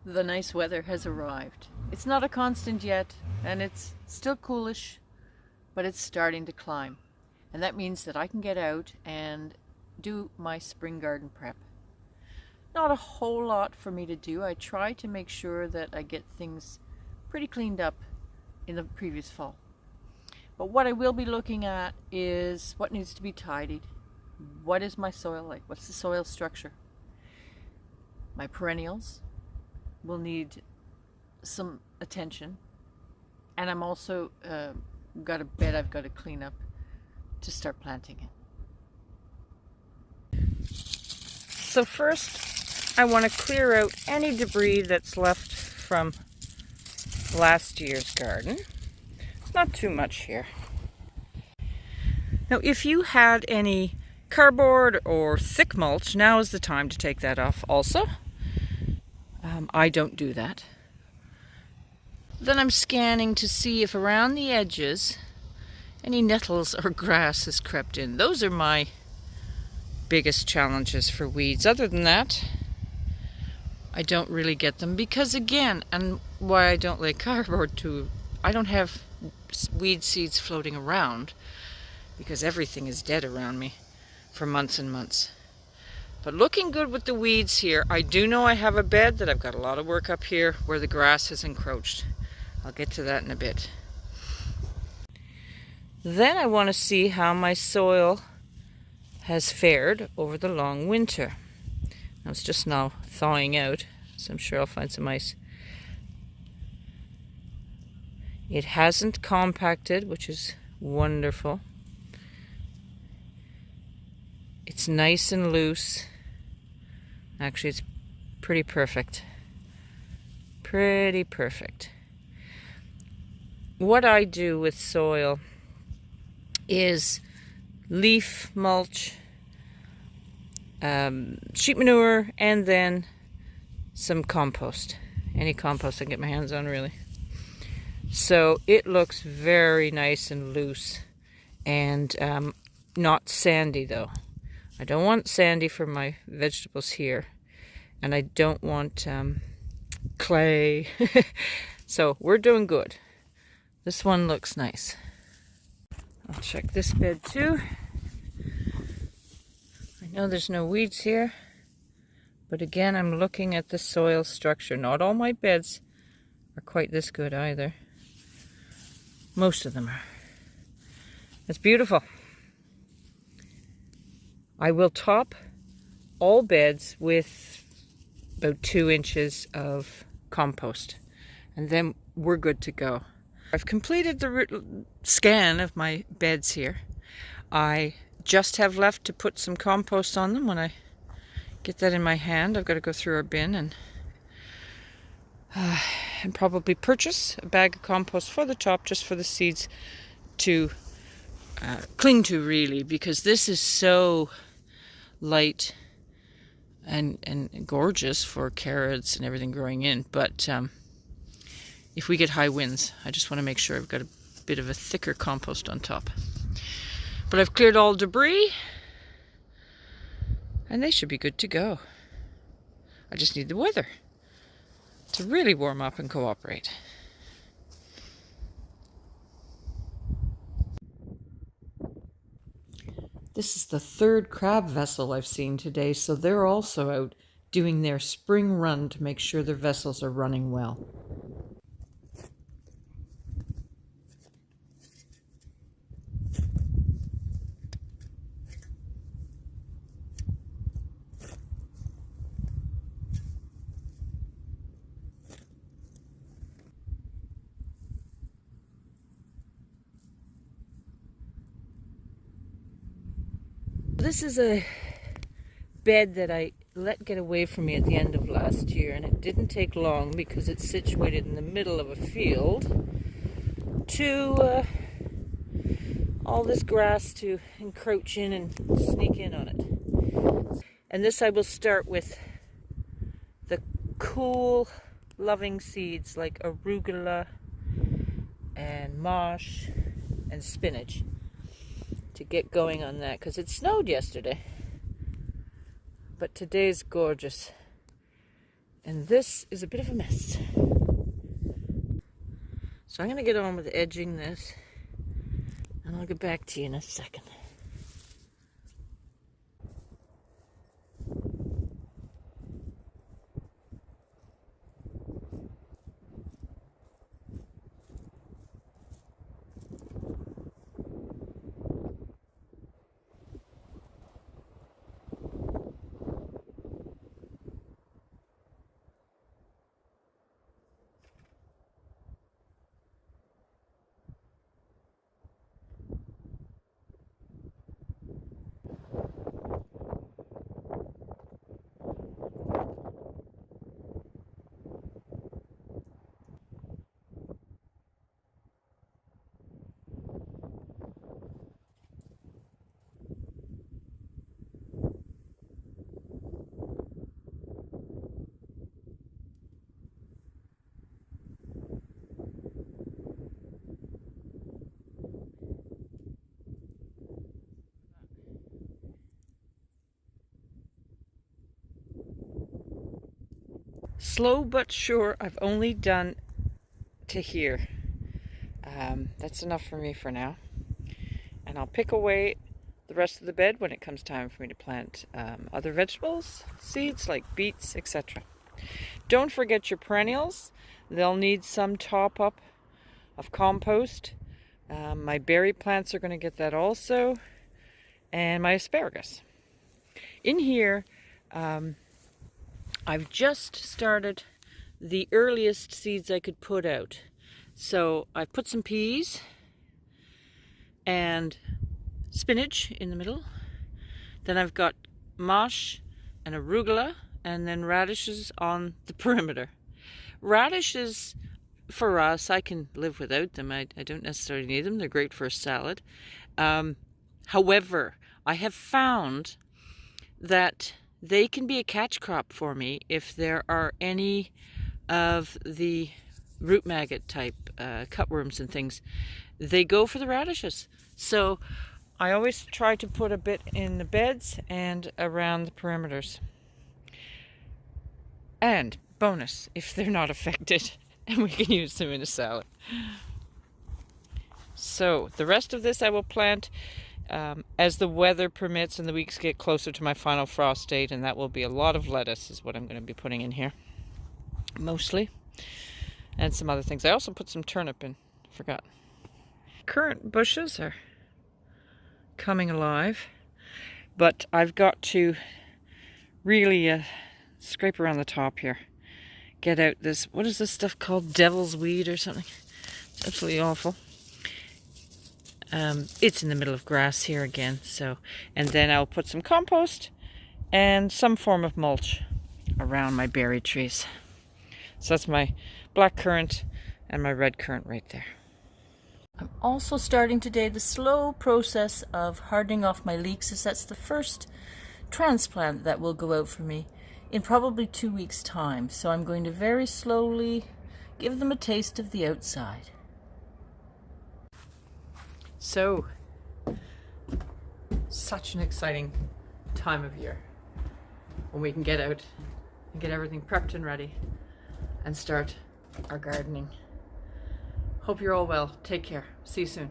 The nice weather has arrived. It's not a constant yet, and it's still coolish, but it's starting to climb. And that means that I can get out and do my spring garden prep. Not a whole lot for me to do. I try to make sure that I get things pretty cleaned up in the previous fall. But what I will be looking at is what needs to be tidied. What is my soil like? What's the soil structure? My perennials will need some attention, and I'm also got a bed I've got to clean up to start planting it. So first I want to clear out any debris that's left from last year's garden. It's not too much here. Now if you had any cardboard or thick mulch, now is the time to take that off also. I don't do that. Then I'm scanning to see if around the edges any nettles or grass has crept in. Those are my biggest challenges for weeds. Other than that, I don't really get them because, again, and why I don't lay cardboard too, I don't have weed seeds floating around because everything is dead around me for months and months. But looking good with the weeds here. I do know I have a bed that I've got a lot of work up here where the grass has encroached. I'll get to that in a bit. Then I want to see how my soil has fared over the long winter. Now it's just now thawing out, so I'm sure I'll find some ice. It hasn't compacted, which is wonderful. It's nice and loose. Actually, it's pretty perfect. Pretty perfect. What I do with soil is leaf mulch, sheep manure, and then some compost. Any compost I can get my hands on, really. So it looks very nice and loose and not sandy though. I don't want sandy for my vegetables here, and I don't want clay. So we're doing good. This one looks nice. I'll check this bed too. I know there's no weeds here, but again, I'm looking at the soil structure. Not all my beds are quite this good either. Most of them are. It's beautiful. I will top all beds with about 2 inches of compost, and then we're good to go. I've completed the scan of my beds here. I just have left to put some compost on them. When I get that in my hand, I've got to go through our bin and probably purchase a bag of compost for the top, just for the seeds to cling to, really, because this is so light and gorgeous for carrots and everything growing in. But if we get high winds, I just want to make sure I've got a bit of a thicker compost on top. But I've cleared all debris, and they should be good to go. I just need the weather to really warm up and cooperate. This is the 3rd crab vessel I've seen today, so they're also out doing their spring run to make sure their vessels are running well. This is a bed that I let get away from me at the end of last year, and it didn't take long because it's situated in the middle of a field to all this grass to encroach in and sneak in on it. And this I will start with the cool, loving seeds like arugula and mosh and spinach to get going on that, because it snowed yesterday, but today's gorgeous. And this is a bit of a mess. So I'm going to get on with edging this, and I'll get back to you in a second. Slow but sure, I've only done to here. That's enough for me for now. And I'll pick away the rest of the bed when it comes time for me to plant other vegetables, seeds like beets, etc. Don't forget your perennials. They'll need some top up of compost. My berry plants are going to get that also. And my asparagus. In here, I've just started the earliest seeds I could put out. So I put some peas and spinach in the middle. Then I've got mosh and arugula, and then radishes on the perimeter. Radishes, for us, I can live without them. I don't necessarily need them. They're great for a salad. However, I have found that they can be a catch crop for me if there are any of the root maggot type cutworms and things. They go for the radishes. So I always try to put a bit in the beds and around the perimeters. And bonus, if they're not affected, and we can use them in a salad. So the rest of this I will plant as the weather permits and the weeks get closer to my final frost date, and that will be a lot of lettuce is what I'm going to be putting in here, mostly, and some other things. I also put some turnip in, forgot. Currant bushes are coming alive, but I've got to really scrape around the top here, get out this, what is this stuff called, devil's weed or something. It's absolutely awful. It's in the middle of grass here again, so, and then I'll put some compost and some form of mulch around my berry trees. So that's my black currant and my red currant right there. I'm also starting today the slow process of hardening off my leeks, as that's the first transplant that will go out for me in probably 2 weeks' time. So I'm going to very slowly give them a taste of the outside. So, such an exciting time of year when we can get out and get everything prepped and ready and start our gardening. Hope you're all well. Take care. See you soon.